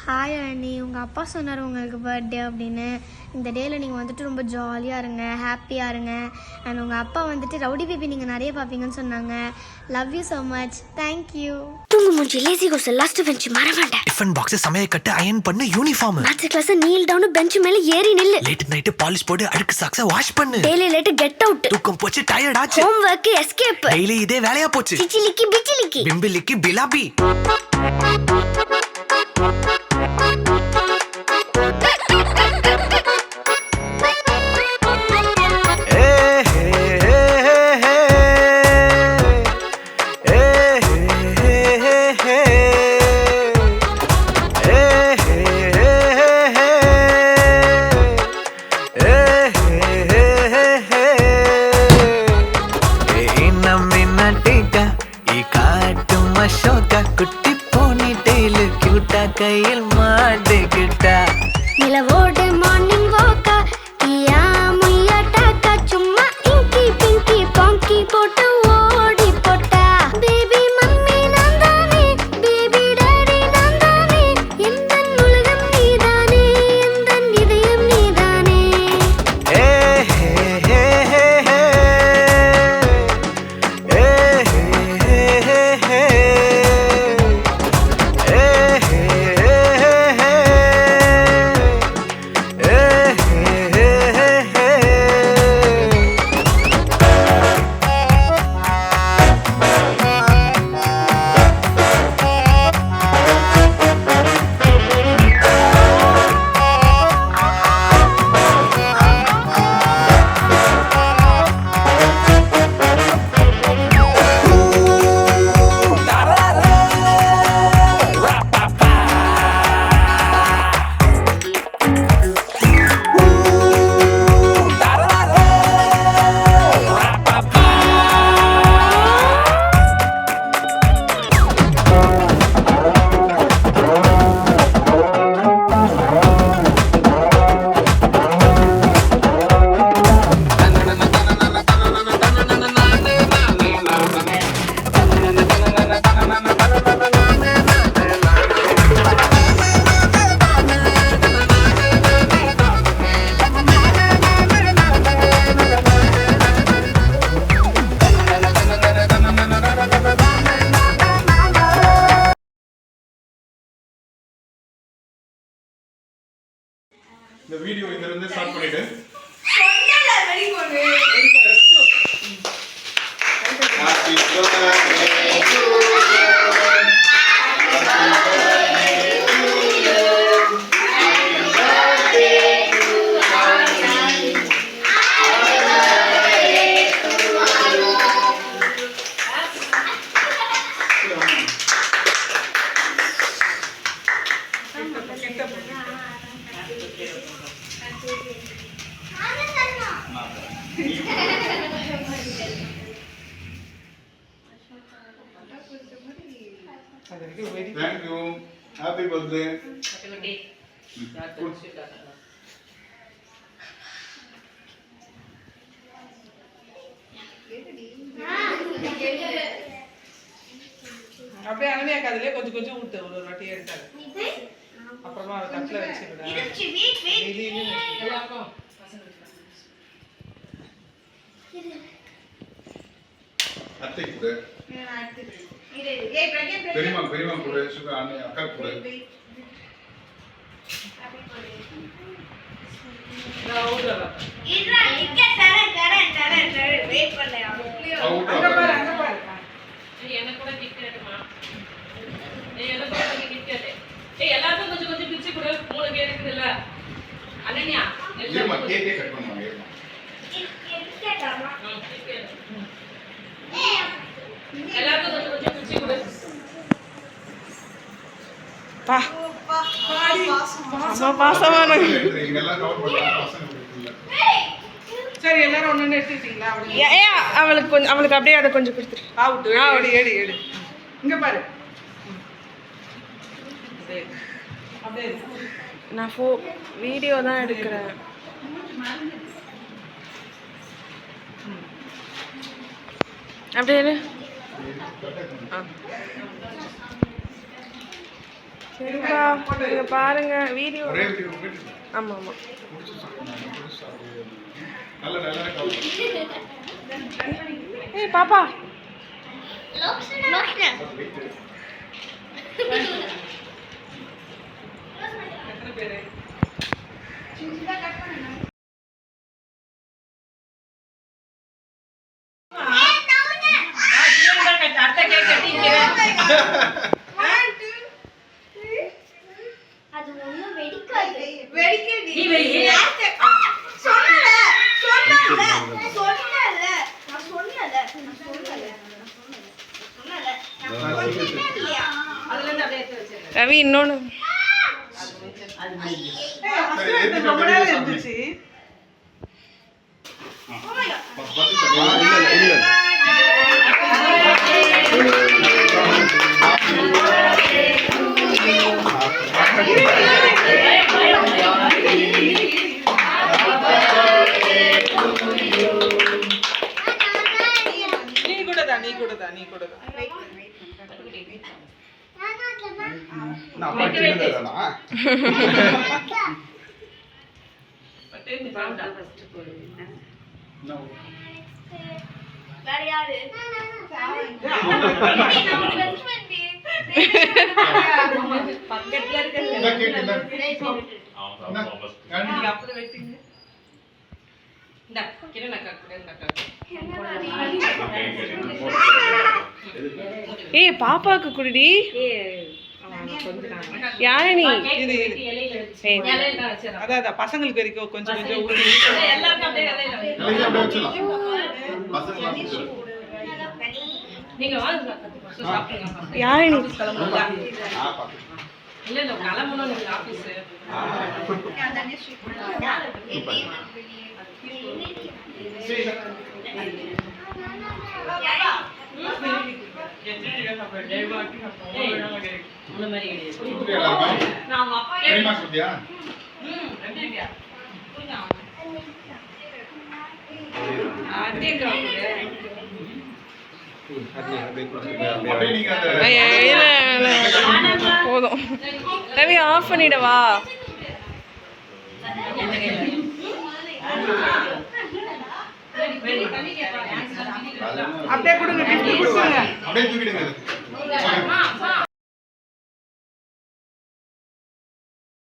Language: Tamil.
ஹாய் அண்ணி, உங்கள் அப்பா சொன்னார் உங்களுக்கு பர்த்டே அப்படின்னு. இந்த டேயில் நீங்கள் வந்துட்டு ரொம்ப ஜாலியாக இருங்க, ஹாப்பியாக இருங்க. அண்ட் உங்கள் அப்பா வந்துட்டு ரவுடி பேபி நீங்கள் நிறைய பார்ப்பீங்கன்னு சொன்னாங்க. Love you so much. Thank you. தூங்கு மூஞ்சி லேசி கோஸ் லாஸ்ட் பெஞ்ச் மற வேண்டாம். டிஃபன் பாக்ஸ் சமைய கட்டு அயன் பண்ணு uniform. Maths class kneel down bench மேல ஏறி நில்லு. லேட் நைட் பாலிஷ் போட்டு அழுக்கு சாக்ஸ வாஷ் பண்ணு. Daily late get out. தூக்கம் போச்சு, டயர்ட் ஆச்சு. Home work escape. டெய்லி இதே வேலையா போச்சு. சிச்சிலிக்கி பிச்சிலிக்கி பிம்பிலிக்கி பிலாபி. குட்டி போனி டெய்லு கியூட்டா கையில் மாட்டிக்கிட்டா. நிலவோடு மார்னிங் வாக்கா கியா முய்யா டாக்கா சும்மா இங்கி பிங்கி பாங்கி போட்டு ஓடி போட்டா. பேபி மம்மி நான் தானே, பேபி டாடி நான் தானே, எந்தன் உலகம் நீதானே, எந்தன் இதயம் நீதானே. ஏ ஹே ஹே ஹே ஹே ஏ ஹே ஹே ஹே இந்த வீடியோ இதுல இருந்து ஸ்டார்ட் பண்ணிட்டு happy birthday to Thank you. Happy birthday. Happy birthday. அப்படியே அனனியாக்கு அதுலயே கொஞ்சம் கொஞ்சம் ஊத்து ஒரு வாட்டி எடுத்தாரு. அப்புறமா அவ தட்டுல வச்சு விடு. அத்தை கூட. பெரியமா கூட சுகா அக்கா கூட. நான் ஊதுறேன். இட்ரா இங்க தரேன் வெயிட் பண்ணல. அங்க பாரு. எனக்கு கூட கிஃப்ட் எடுமா. எனக்கு கூட கிஃப்ட் எடு. எல்லாரும் கொஞ்சம் கொஞ்சம் பிச்சு கொடு. மூணு பேர் இருக்குல்ல. அனன்யா இருமா கேக்கே கட் பண்ணுவாங்க. கேட்டாமா? எல்லாரும் கொஞ்சம் கொஞ்சம் பிச்சு கொடு. பா. அம்மா பாசமான. இங்க எல்லாம் கவர் பண்ணலாம் பசங்க இருக்குல்ல. சரி எல்லாரும் ஒண்ணு எடுத்துட்டீங்களா? அவளுக்கு கொஞ்சம் அவளுக்கு அப்படியே அதை கொஞ்சம் கொடுத்துரு. ஆவுட்டு ஏடு இங்க பாரு. அப்படியே நான் வீடியோ தான் எடுக்கிறேன். அப்படியே சரிப்பா இங்க பாருங்க வீடியோ. ஒரே வீடியோ போயிட்டு ஆமா ஆமா. நல்ல நல்ல கவர் ஏய் பாப்பா லோக்ஷனா எத்தனை பேரு அது ஒண்ணும் வெடிக்காது. நீ வெளியே சொன்னல அதுல இருந்து அப்படியே எடுத்து வச்சிருக்கேன். ரவி இன்னொன்னு ரொம்ப நேரம் இருந்துச்சு. நீ கூட தான். நான் அப்பா கிட்டதானா வேற யாரு பக்கத்துல இருக்க என்ன கேக்குல நீங்க அப்புறம் வெட்டிங்க. இந்த கிரண் அக்கா கூட இந்த அக்கா. ஏய் பாப்பாக்கு குடிடி. யாரு நீ? ஏய் அதான் பசங்களுக்கு வரைக்கும் கொஞ்சம் கொஞ்சம் ஊறி. எல்லாருக்கும் அப்படியே இலையில வை. இல்ல அப்படியே வச்சலாம் பசங்க நீங்க வாங்க சாப்பிடுங்க. யாரு நீ? இல்ல இல்ல கிளம்பணும் நீங்க ஆபீஸ். அந்த மாதிரி நான் அவங்க அப்பா தெரியுமா சொல்லியா எப்படி இருக்கியா? அப்படியே நீங்க அந்த போதும். ரவி ஆஃப் பண்ணிடவா? அப்படியே கொடுங்க, gift கொடுங்க. அப்படியே தூக்கிடுங்க அம்மா